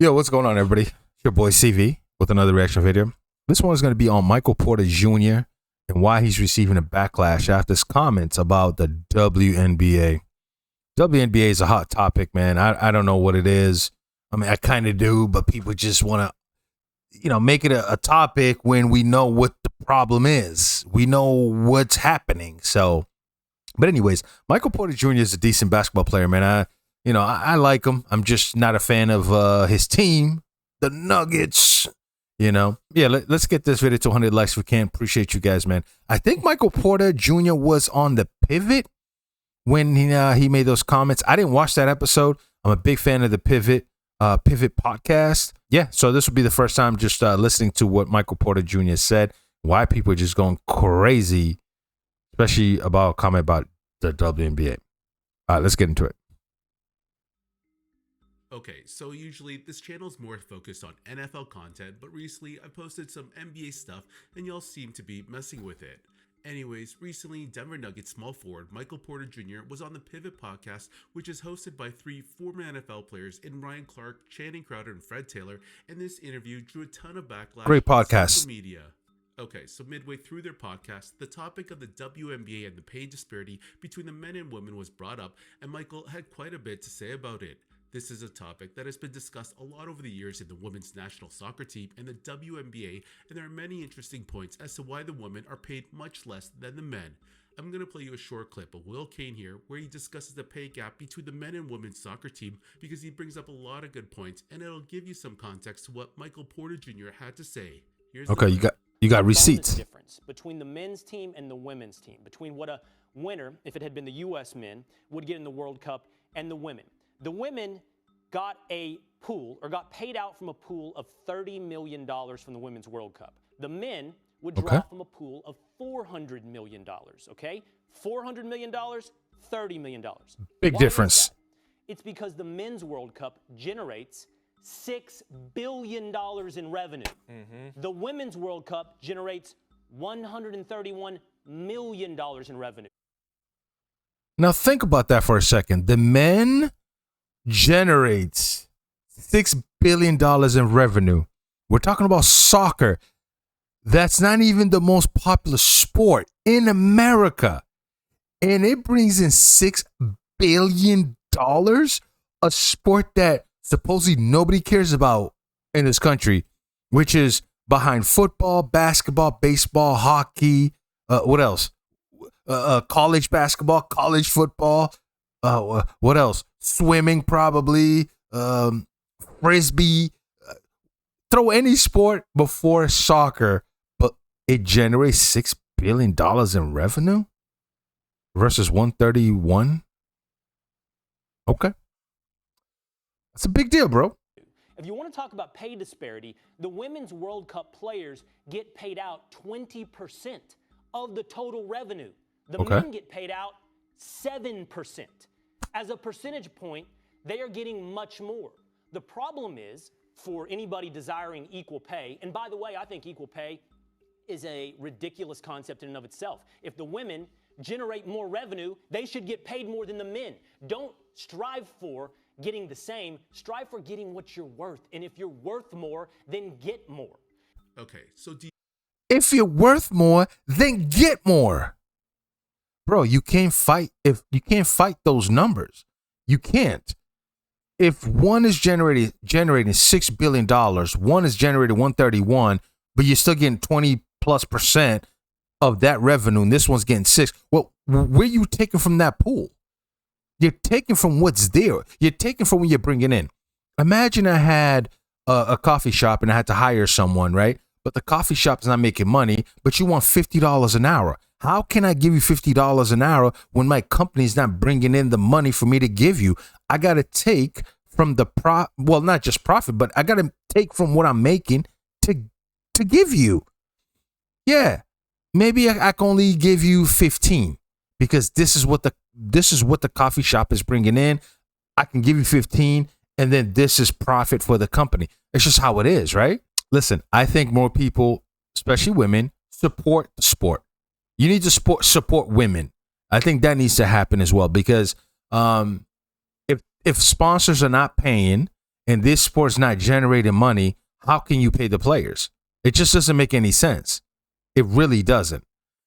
Yo, what's going on, everybody? It's your boy CV with another reaction video. This one is going to be on Michael Porter Jr. and why he's receiving a backlash after his comments about the WNBA. WNBA is a hot topic, man. I don't know what it is. I mean, I kind of do, but people just want to, make it a topic when we know what the problem is. We know what's happening. So, but anyways, Michael Porter Jr. is a decent basketball player, man. I like him. I'm just not a fan of his team, the Nuggets. Let's get this video to 100 likes if we can. Appreciate you guys, man. I think Michael Porter Jr. was on the Pivot when he made those comments. I didn't watch that episode. I'm a big fan of the Pivot podcast. Yeah, so this will be the first time just listening to what Michael Porter Jr. said. Why people are just going crazy, especially about a comment about the WNBA. All right, let's get into it. Okay, so usually this channel is more focused on NFL content, but recently I posted some NBA stuff and y'all seem to be messing with it. Anyways, recently Denver Nuggets small forward Michael Porter Jr. was on the Pivot podcast, which is hosted by three former NFL players in Ryan Clark, Channing Crowder, and Fred Taylor, and this interview drew a ton of backlash Great podcast. on social media. Okay, so midway through their podcast, the topic of the WNBA and the pay disparity between the men and women was brought up, and Michael had quite a bit to say about it. This is a topic that has been discussed a lot over the years in the women's national soccer team and the WNBA, and there are many interesting points as to why the women are paid much less than the men. I'm going to play you a short clip of Will Kane here where he discusses the pay gap between the men and women's soccer team because he brings up a lot of good points, and it'll give you some context to what Michael Porter Jr. had to say. Okay, you got receipts. Difference between the men's team and the women's team, between what a winner, if it had been the U.S. men, would get in the World Cup and the women. The women got a pool, or got paid out from a pool of $30 million from the Women's World Cup. The men would draw from a pool of $400 million, okay? $400 million, $30 million. Big difference. It's because the Men's World Cup generates $6 billion in revenue. The Women's World Cup generates $131 million in revenue. Now think about that for a second. The men generates $6 billion in revenue. We're talking about soccer. That's not even the most popular sport in America. And it brings in $6 billion, a sport that supposedly nobody cares about in this country, which is behind football, basketball, baseball, hockey, what else? College basketball, college football, what else? Swimming, probably, frisbee. Throw any sport before soccer, but it generates $6 billion in revenue versus 131. Okay. That's a big deal, bro. If you want to talk about pay disparity, the Women's World Cup players get paid out 20% of the total revenue. The men get paid out 7%. As a percentage point, they are getting much more. The problem is, for anybody desiring equal pay, and by the way, I think equal pay is a ridiculous concept in and of itself. If the women generate more revenue, they should get paid more than the men. Don't strive for getting the same, strive for getting what you're worth. And if you're worth more, then get more. Okay, so if you're worth more, then get more. Bro, you can't fight those numbers. You can't. If one is generating $6 billion, one is generating 131, but you're still getting 20+% of that revenue, and this one's getting 6. Well, where are you taking from that pool? You're taking from what's there. You're taking from what you're bringing in. Imagine I had a coffee shop and I had to hire someone, right? But the coffee shop is not making money, but you want $50 an hour. How can I give you $50 an hour when my company is not bringing in the money for me to give you? I got to take from the not just profit, but I got to take from what I'm making to give you. Yeah, maybe I can only give you 15 because this is what the coffee shop is bringing in. I can give you 15, and then this is profit for the company. It's just how it is, right? Listen, I think more people, especially women, support the sport. You need to support women. I think that needs to happen as well because if sponsors are not paying and this sport's not generating money, how can you pay the players? It just doesn't make any sense. It really doesn't.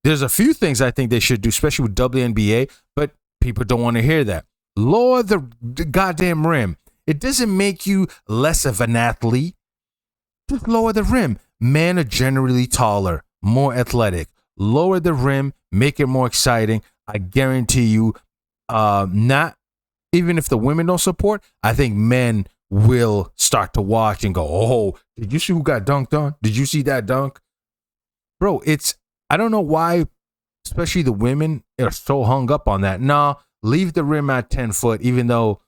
There's a few things I think they should do, especially with WNBA, but people don't want to hear that. Lower the goddamn rim. It doesn't make you less of an athlete. Just lower the rim. Men are generally taller, more athletic. Lower the rim, make it more exciting. I guarantee you, not even if the women don't support, I think men will start to watch and go, oh, did you see who got dunked on? Did you see that dunk? Bro, I don't know why, especially the women are so hung up on that. No, leave the rim at 10 foot, even though,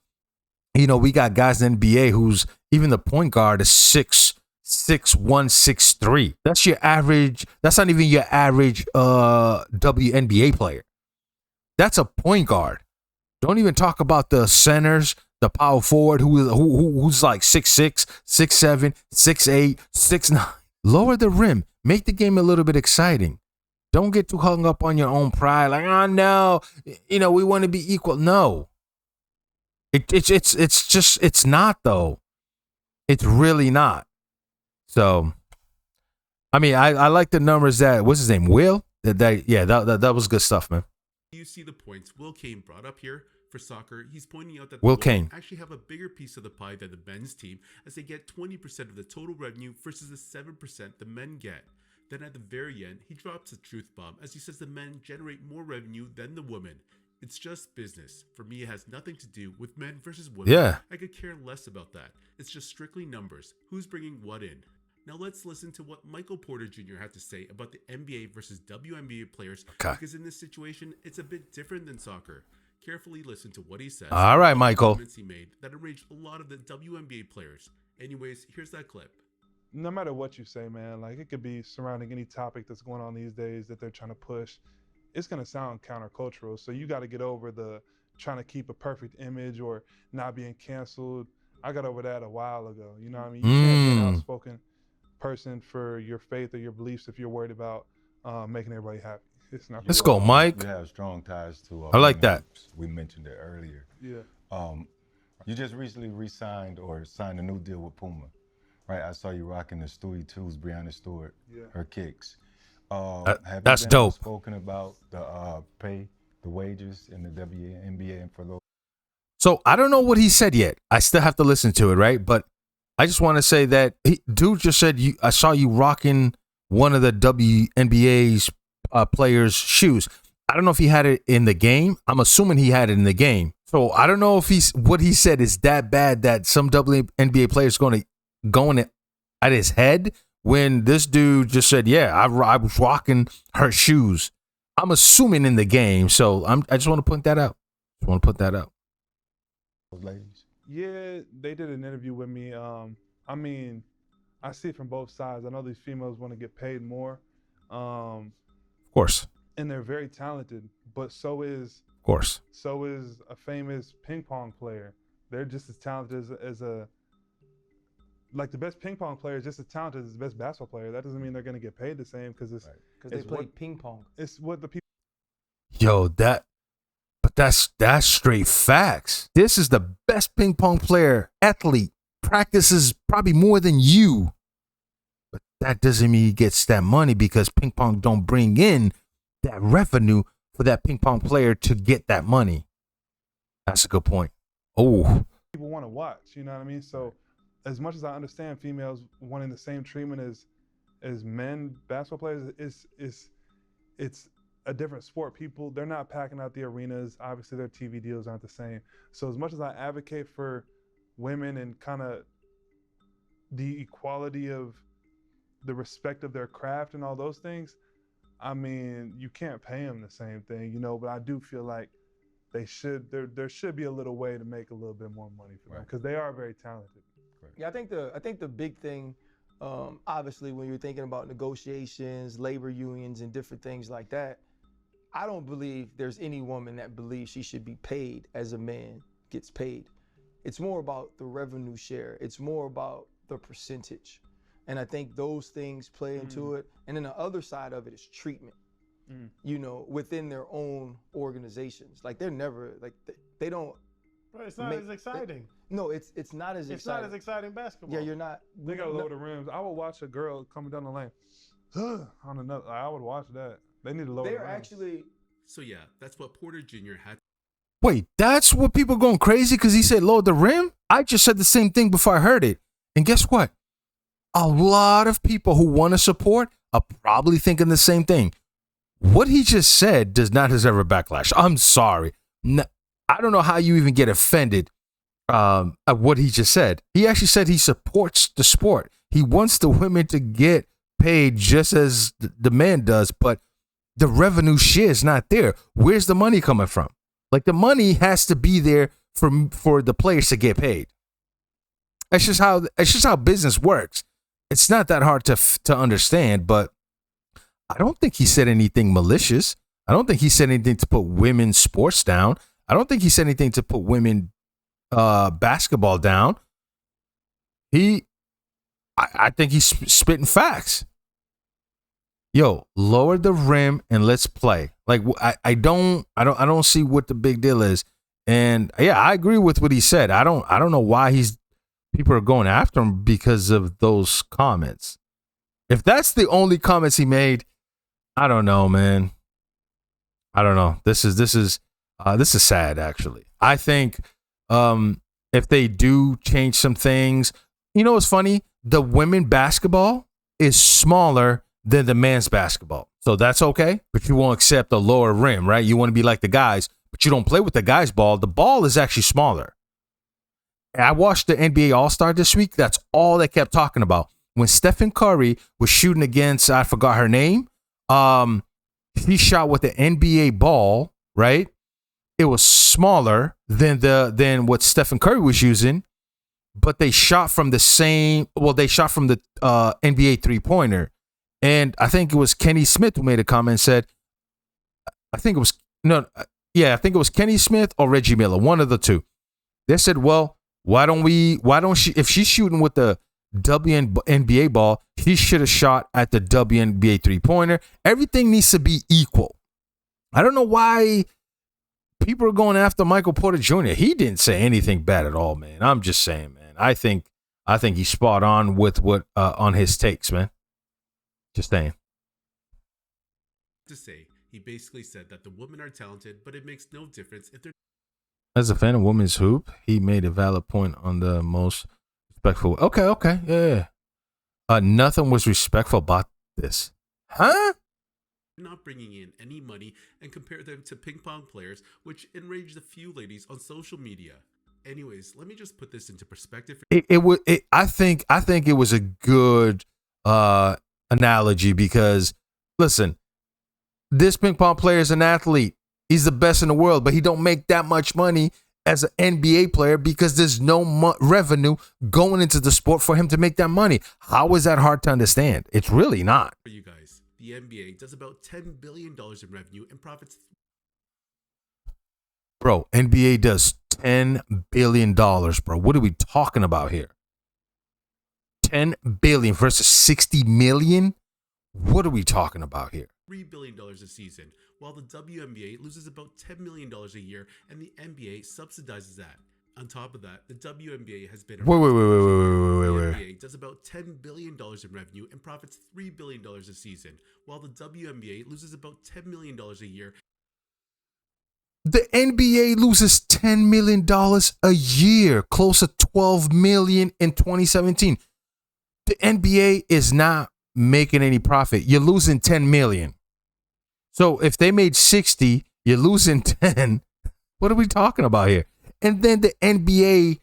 we got guys in the NBA who's, even the point guard is 6'1", 6'3". That's your average. That's not even your average WNBA player. That's a point guard. Don't even talk about the centers, the power forward who's like 6'6", 6'7", 6'8", 6'9". Lower the rim. Make the game a little bit exciting. Don't get too hung up on your own pride. Like, oh no, we want to be equal. No, it's not though. It's really not. So, I mean, I like the numbers that, what's his name? Will? That was good stuff, man. You see the points Will Kane brought up here for soccer. He's pointing out that Will the women Kane actually have a bigger piece of the pie than the men's team, as they get 20% of the total revenue versus the 7% the men get. Then at the very end, he drops a truth bomb as he says the men generate more revenue than the women. It's just business. For me, it has nothing to do with men versus women. Yeah. I could care less about that. It's just strictly numbers. Who's bringing what in? Now let's listen to what Michael Porter Jr. had to say about the NBA versus WNBA players, because in this situation, it's a bit different than soccer. Carefully listen to what he says. All right, Michael. Comments he made that enraged a lot of the WNBA players. Anyways, here's that clip. No matter what you say, man, like it could be surrounding any topic that's going on these days that they're trying to push. It's going to sound countercultural. So you got to get over the trying to keep a perfect image or not being canceled. I got over that a while ago. You know what I mean? You can't be an outspoken person for your faith or your beliefs if you're worried about making everybody happy. It's not. Let's go, Mike. You have strong ties to. I like that. We mentioned it earlier. Yeah. You just recently re-signed or signed a new deal with Puma, right? I saw you rocking the Stewie 2's, Breonna Stewart, her kicks. Have that's you been dope. Spoken about the pay, the wages in the WNBA and for those. So I don't know what he said yet. I still have to listen to it, right? But I just want to say that dude just said, I saw you rocking one of the WNBA's players' shoes. I don't know if he had it in the game. I'm assuming he had it in the game. So I don't know if what he said is that bad that some WNBA players going to go in at his head when this dude just said, yeah, I was rocking her shoes. I'm assuming in the game. So I just want to point that out. Those ladies. Yeah, they did an interview with me. I mean, I see it from both sides. I know these females want to get paid more. Of course. And they're very talented, but so is a famous ping pong player. They're just as talented as the best ping pong player is just as talented as the best basketball player. That doesn't mean they're going to get paid the same because they play ping pong. It's what the people. Yo, that's straight facts. This is the best ping pong player, athlete, practices probably more than you. But that doesn't mean he gets that money because ping pong don't bring in that revenue for that ping pong player to get that money. That's a good point. Oh. People want to watch, you know what I mean? So as much as I understand females wanting the same treatment as men basketball players, it's a different sport. People, they're not packing out the arenas. Obviously, their TV deals aren't the same. So as much as I advocate for women and kind of the equality of the respect of their craft and all those things, I mean, you can't pay them the same thing, but I do feel like there should be a little way to make a little bit more money for them because they are very talented. Yeah, I think the big thing, obviously, when you're thinking about negotiations, labor unions, and different things like that, I don't believe there's any woman that believes she should be paid as a man gets paid. It's more about the revenue share. It's more about the percentage. And I think those things play into it. And then the other side of it is treatment, within their own organizations. Like they're never, like they don't Right, it's not as exciting. No, it's not as exciting. It's not as exciting basketball. Yeah, you're not. They gotta lower the rims. I would watch a girl coming down the lane. On another, I would watch that. They need to lower the rims. They're actually. So yeah, that's what Porter Jr. had. Wait, that's what people going crazy because he said lower the rim? I just said the same thing before I heard it. And guess what? A lot of people who want to support are probably thinking the same thing. What he just said does not deserve a backlash. I'm sorry. No, I don't know how you even get offended at what he just said. He actually said he supports the sport. He wants the women to get paid just as the man does, but the revenue share is not there. Where's the money coming from? Like, the money has to be there for the players to get paid. That's just how business works. It's not that hard to understand, but I don't think he said anything malicious. I don't think he said anything to put women's sports down. I don't think he said anything to put women basketball down. I think he's spitting facts. Yo, lower the rim and let's play. Like, I don't see what the big deal is. And yeah, I agree with what he said. I don't know why people are going after him because of those comments. If that's the only comments he made, I don't know, man. I don't know. This is sad, actually. I think if they do change some things, you know what's funny? The women basketball is smaller than the men's basketball. So that's okay, but you won't accept the lower rim, right? You want to be like the guys, but you don't play with the guys' ball. The ball is actually smaller. I watched the NBA All-Star this week. That's all they kept talking about. When Stephen Curry was shooting against, I forgot her name, he shot with the NBA ball, right? It was smaller than what Stephen Curry was using, but they shot from the same, they shot from the NBA three-pointer. And I think it was Kenny Smith who made a comment and said, I think it was Kenny Smith or Reggie Miller, one of the two. They said, well, why don't she, if she's shooting with the WNBA ball, he should have shot at the WNBA three-pointer. Everything needs to be equal. I don't know why people are going after Michael Porter Jr. He didn't say anything bad at all, man. I'm just saying, man. I think he's spot on with what on his takes, man. Just saying. To say, he basically said that the women are talented, but it makes no difference if they're. As a fan of women's hoop, he made a valid point on the most respectful. Okay, yeah. Nothing was respectful about this, huh? Not bringing in any money and compare them to ping pong players, which enraged a few ladies on social media. Anyways, let me just put this into perspective. I think it was a good analogy because, listen, this ping pong player is an athlete. He's the best in the world, but he don't make that much money as an NBA player because there's no revenue going into the sport for him to make that money. How is that hard to understand? It's really not. For you guys, the NBA does about $10 billion in revenue and profits. Bro, NBA does $10 billion, bro. What are we talking about here? 10 billion versus 60 million? What are we talking about here? $3 billion a season, while the WNBA loses about $10 million a year, and the NBA subsidizes that. On top of that, the WNBA has been. Wait. The NBA does about $10 billion in revenue and profits $3 billion a season, while the WNBA loses about $10 million a year. The NBA loses $10 million a year, close to $12 million in 2017. The NBA is not making any profit. You're losing 10 million. So if they made 60, you're losing 10. What are we talking about here? And then the NBA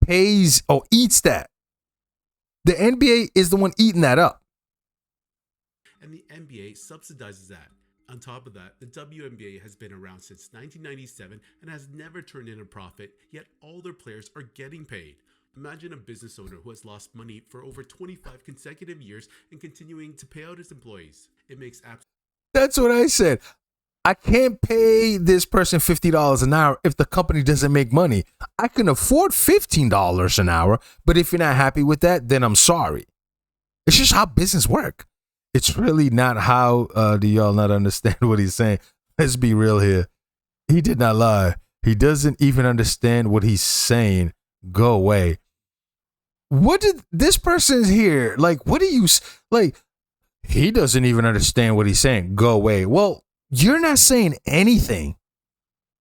pays or eats that. The NBA is the one eating that up. And the NBA subsidizes that. On top of that, the WNBA has been around since 1997 and has never turned in a profit, yet all their players are getting paid. Imagine a business owner who has lost money for over 25 consecutive years and continuing to pay out his employees. It makes absolute. That's what I said. I can't pay this person $50 an hour if the company doesn't make money. I can afford $15 an hour, but if you're not happy with that, then I'm sorry. It's just how business work. It's really not how do y'all not understand what he's saying? Let's be real here. He did not lie. He doesn't even understand what he's saying. Go away. What did this person here? Like, what do you like? He doesn't even understand what he's saying. Go away. Well, you're not saying anything,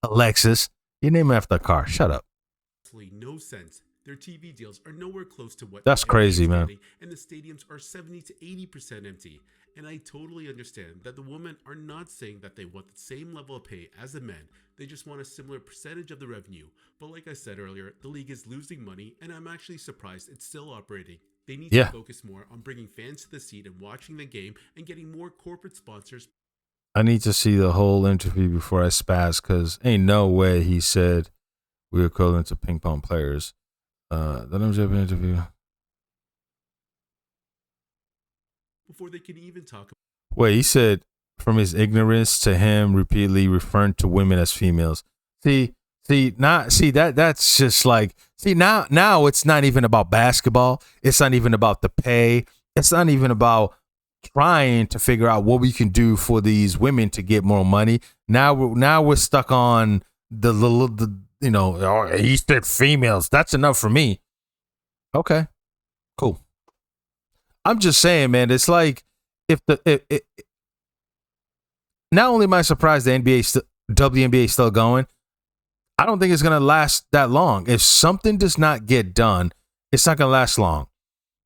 Alexis. Your name after the car. Shut up. No sense. Their TV deals are nowhere close to what That's crazy, man. And the stadiums are 70 to 80% empty. And I totally understand that the women are not saying that they want the same level of pay as the men. They just want a similar percentage of the revenue. But like I said earlier, the league is losing money, and I'm actually surprised it's still operating. They need to focus more on bringing fans to the seat and watching the game and getting more corporate sponsors. I need to see the whole interview before I spaz, because ain't no way he said we're equivalent to ping pong players. The WNBA interview. Before they can even talk. Wait, he said from his ignorance to him repeatedly referring to women as females. That's just like, now it's not even about basketball. It's not even about the pay. It's not even about trying to figure out what we can do for these women to get more money. Now we're stuck on the he said females. That's enough for me. Okay, cool. I'm just saying, man, it's like not only am I surprised the WNBA is still going, I don't think it's going to last that long. If something does not get done, it's not going to last long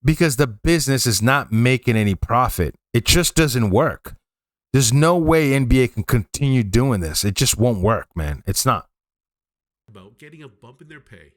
because the business is not making any profit. It just doesn't work. There's no way NBA can continue doing this. It just won't work, man. It's not. About getting a bump in their pay.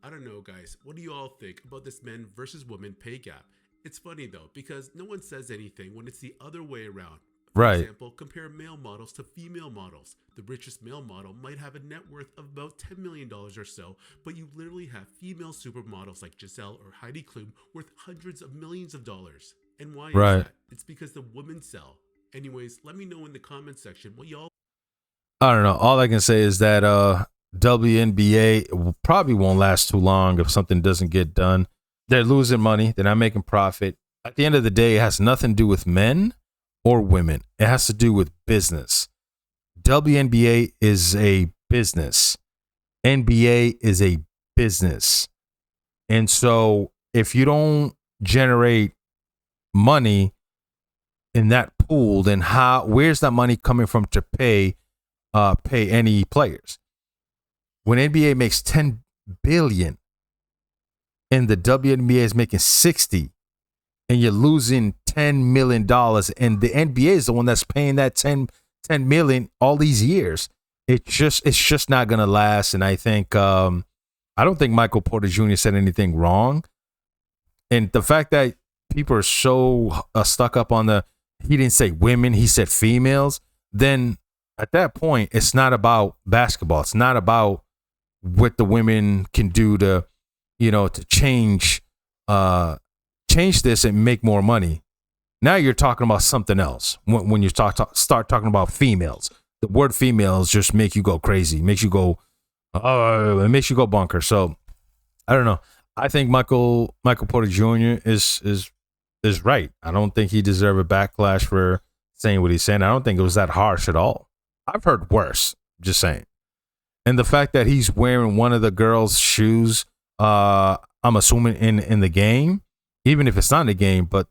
I don't know, guys. What do you all think about this men versus women pay gap? It's funny, though, because no one says anything when it's the other way around. For example, compare male models to female models. The richest male model might have a net worth of about $10 million or so, but you literally have female supermodels like Giselle or Heidi Klum worth hundreds of millions of dollars. And why is that? It's because the women sell. Anyways, let me know in the comment section what y'all... I don't know. All I can say is that WNBA probably won't last too long if something doesn't get done. They're losing money. They're not making profit. At the end of the day, it has nothing to do with men or women. It has to do with business. WNBA is a business. NBA is a business. And so if you don't generate money in that pool, then where's that money coming from to pay any players? When NBA makes $10 billion and the WNBA is making 60, and you're losing $10 million, and the NBA is the one that's paying that $10 million all these years, it's just not gonna last. And I think I don't think Michael Porter Jr. said anything wrong, and the fact that people are so stuck up on he didn't say women, he said females, then at that point it's not about basketball. It's not about what the women can do to change this and make more money. Now you're talking about something else. When you start talking about females, the word females just make you go crazy, makes you go, it makes you go bunker. So I don't know. I think Michael Porter Jr. is right. I don't think he deserved a backlash for saying what he's saying. I don't think it was that harsh at all. I've heard worse. Just saying. And the fact that he's wearing one of the girls' shoes, I'm assuming in the game, even if it's not in the game, but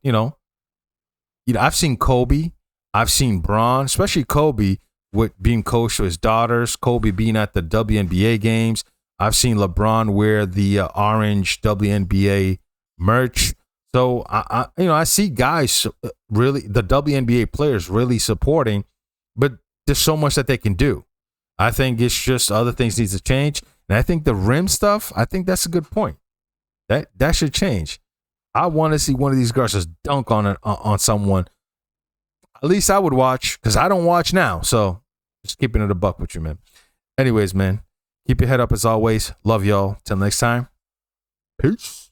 I've seen Kobe, I've seen Bron, especially Kobe with being coached to his daughters, Kobe being at the WNBA games. I've seen LeBron wear the orange WNBA merch. So I see guys really, the WNBA players really supporting, but there's so much that they can do. I think it's just other things needs to change. And I think the rim stuff, I think that's a good point. That should change. I want to see one of these girls just dunk on someone. At least I would watch, because I don't watch now. So just keeping it a buck with you, man. Anyways, man, keep your head up as always. Love y'all. Till next time. Peace.